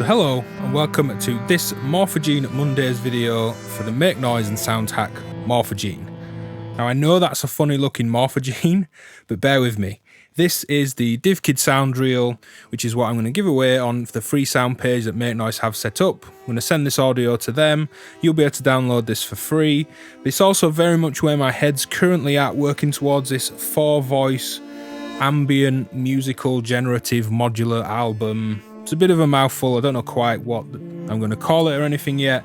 hello and welcome to this Morphagene Mondays video for the Make Noise and Sound hack Morphagene. Now I know that's a funny looking Morphagene, but bear with me. This is the DivKid sound reel, which is what I'm going to give away on the free sound page that Make Noise have set up. I'm going to send this audio to them. You'll be able to download this for free. But it's also very much where my head's currently at, working towards this 4-voice ambient musical generative modular album. It's a bit of a mouthful. I don't know quite what I'm going to call it or anything yet,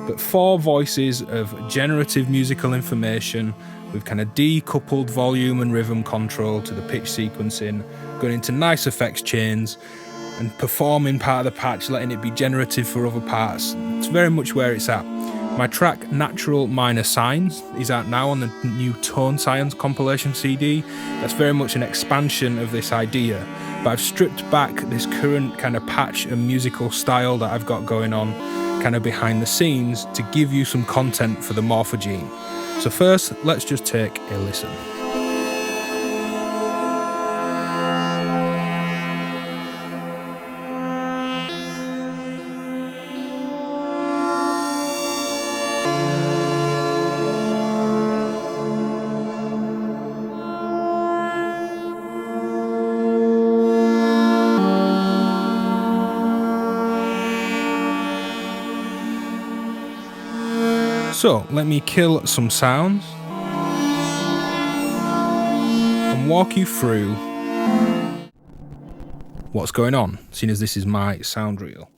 but 4 voices of generative musical information with kind of decoupled volume and rhythm control to the pitch sequencing, going into nice effects chains and performing part of the patch, letting it be generative for other parts. It's very much where it's at. My track Natural Minor Signs is out now on the new Tone Science compilation CD. That's very much an expansion of this idea, but I've stripped back this current kind of patch and musical style that I've got going on kind of behind the scenes to give you some content for the Morphagene. So first, let's just take a listen. So let me kill some sounds and walk you through what's going on, seeing as this is my sound reel.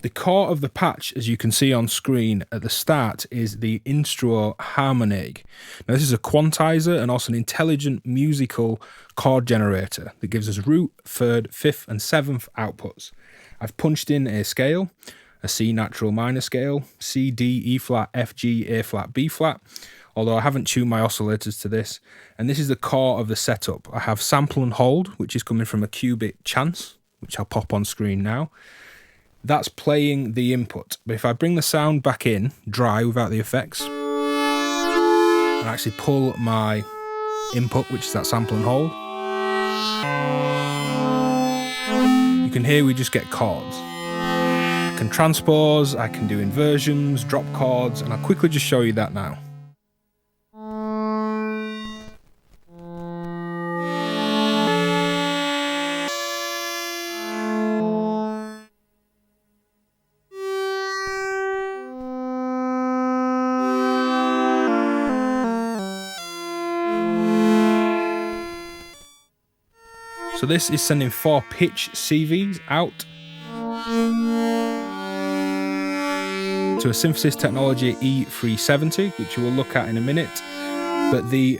The core of the patch, as you can see on screen at the start, is the Instruo Harmonaig. Now this is a quantizer and also an intelligent musical chord generator that gives us root, third, fifth and seventh outputs. I've punched in a scale, a C natural minor scale, C, D, E flat, F, G, A flat, B flat, although I haven't tuned my oscillators to this. And this is the core of the setup. I have sample and hold, which is coming from a qubit chance, which I'll pop on screen now. That's playing the input. But if I bring the sound back in, dry without the effects, and actually pull my input, which is that sample and hold, you can hear we just get chords. I can transpose, I can do inversions, drop chords, and I'll quickly just show you that now. So this is sending 4 pitch CVs out to a synthesis technology E370, which we'll look at in a minute. But the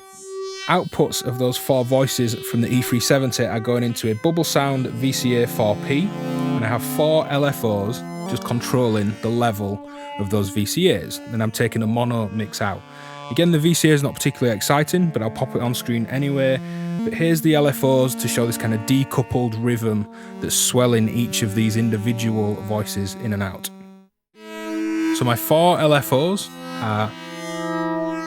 outputs of those 4 voices from the E370 are going into a Bubblesound VCA4p, and I have 4 LFOs just controlling the level of those VCAs. Then I'm taking a mono mix out. Again, the VCA is not particularly exciting, but I'll pop it on screen anyway. But here's the LFOs to show this kind of decoupled rhythm that's swelling each of these individual voices in and out. So my 4 LFOs are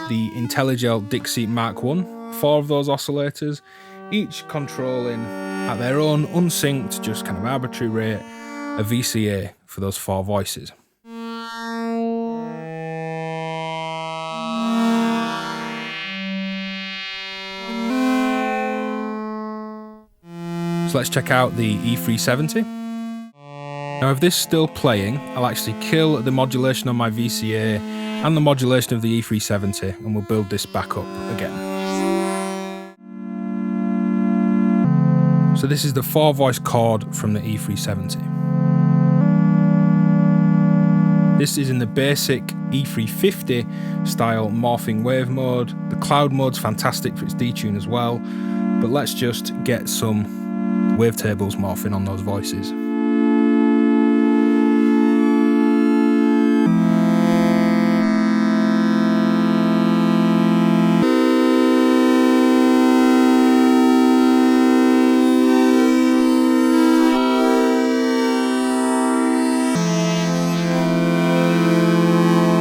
the Intellijel Dixie Mark I, 4 of those oscillators, each controlling at their own unsynced, just kind of arbitrary rate, a VCA for those 4 voices. So let's check out the E370. Now if this is still playing, I'll actually kill the modulation on my VCA and the modulation of the E370, and we'll build this back up again. So this is the 4-voice chord from the E370. This is in the basic E350 style morphing wave mode. The cloud mode's fantastic for its detune as well, but let's just get some wavetables morphing on those voices.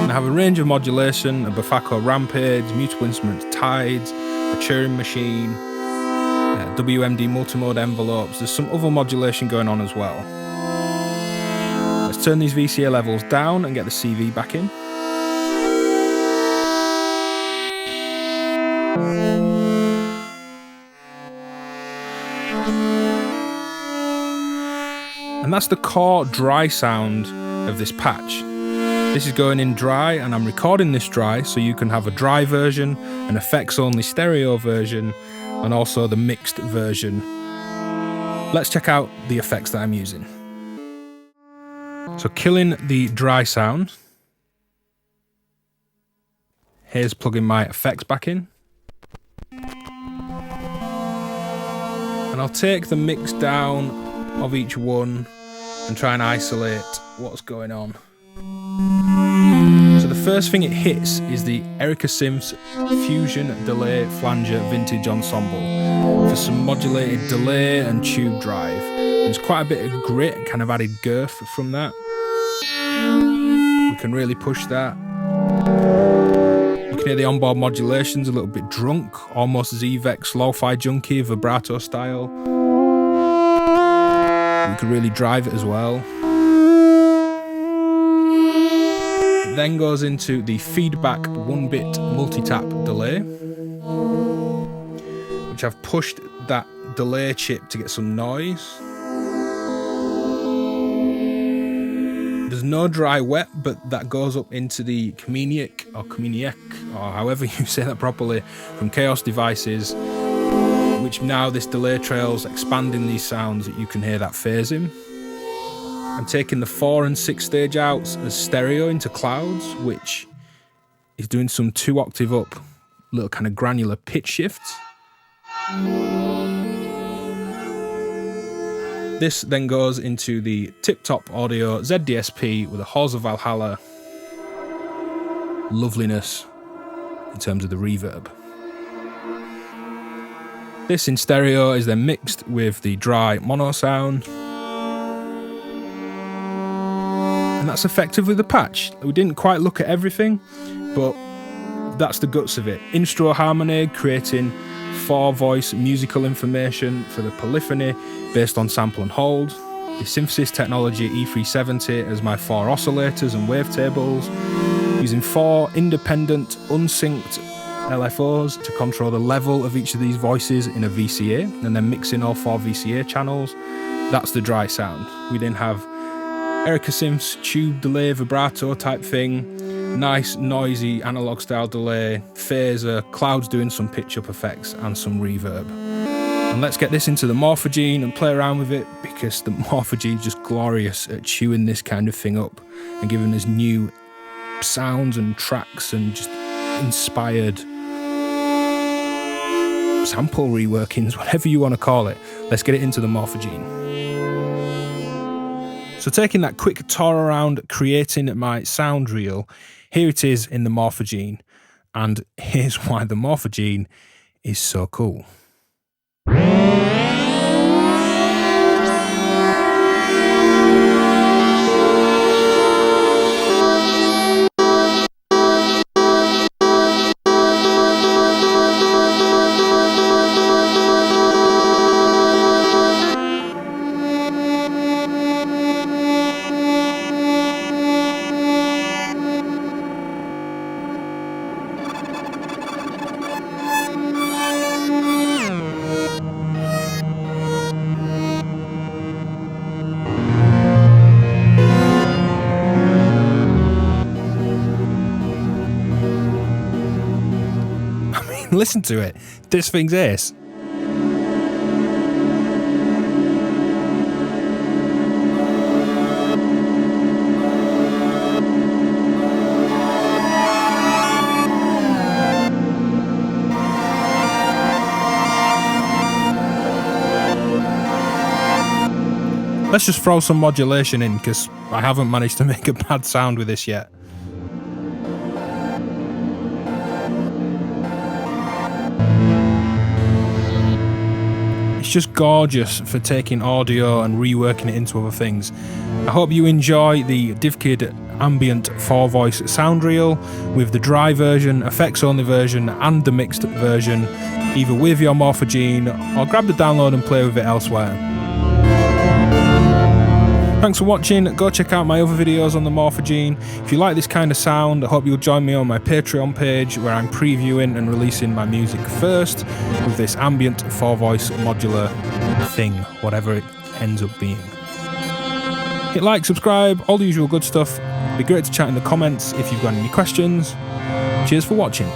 I have a range of modulation, a Befaco Rampage, Mutable instruments Tides, a Turing machine, WMD Multimode Envelopes. There's some other modulation going on as well. Let's turn these VCA levels down and get the CV back in. And that's the core dry sound of this patch. This is going in dry, and I'm recording this dry so you can have a dry version, an effects only stereo version, and also the mixed version. Let's check out the effects that I'm using. So killing the dry sound. Here's plugging my effects back in. And I'll take the mix down of each one and try and isolate what's going on. So the first thing it hits is the Erica Synths Fusion Delay Flanger Vintage Ensemble for some modulated delay and tube drive. There's quite a bit of grit and kind of added girth from that. We can really push that. You can hear the onboard modulations a little bit drunk, almost Zevex lo-fi junkie vibrato style. We can really drive it as well. It then goes into the feedback 1-bit multitap delay, which I've pushed that delay chip to get some noise. There's no dry wet, but that goes up into the Kamieniec or however you say that properly from Chaos Devices, which now this delay trail's expanding these sounds that you can hear that phasing. I'm taking the 4 and 6 stage outs as stereo into clouds, which is doing some 2-octave up little kind of granular pitch shifts. This then goes into the TipTop Audio Z-DSP with a Halls of Valhalla loveliness in terms of the reverb. This in stereo is then mixed with the dry mono sound. And that's effectively the patch. We didn't quite look at everything, but that's the guts of it. Instruo Harmonaig creating 4-voice musical information for the polyphony based on sample and hold. The synthesis technology E370 as my 4 oscillators and wavetables. Using 4 independent, unsynced LFOs to control the level of each of these voices in a VCA, and then mixing all 4 VCA channels. That's the dry sound. We then have Erica Synths tube delay vibrato type thing, nice noisy analog style delay, phaser, clouds doing some pitch up effects and some reverb. And let's get this into the Morphagene and play around with it, because the Morphagene is just glorious at chewing this kind of thing up and giving us new sounds and tracks and just inspired sample reworkings, whatever you want to call it. Let's get it into the Morphagene. So taking that quick tour around creating my sound reel, here it is in the Morphagene, and here's why the Morphagene is so cool. Listen to it. This thing's ace. Let's just throw some modulation in, because I haven't managed to make a bad sound with this yet. It's just gorgeous for taking audio and reworking it into other things. I hope you enjoy the DivKid Ambient 4-voice sound reel with the dry version, effects only version and the mixed version, either with your Morphagene or grab the download and play with it elsewhere. Thanks for watching. Go check out my other videos on the Morphagene. If you like this kind of sound, I hope you'll join me on my Patreon page where I'm previewing and releasing my music first with this ambient 4-voice modular thing, whatever it ends up being. Hit like, subscribe, all the usual good stuff. It'd be great to chat in the comments if you've got any questions. Cheers for watching.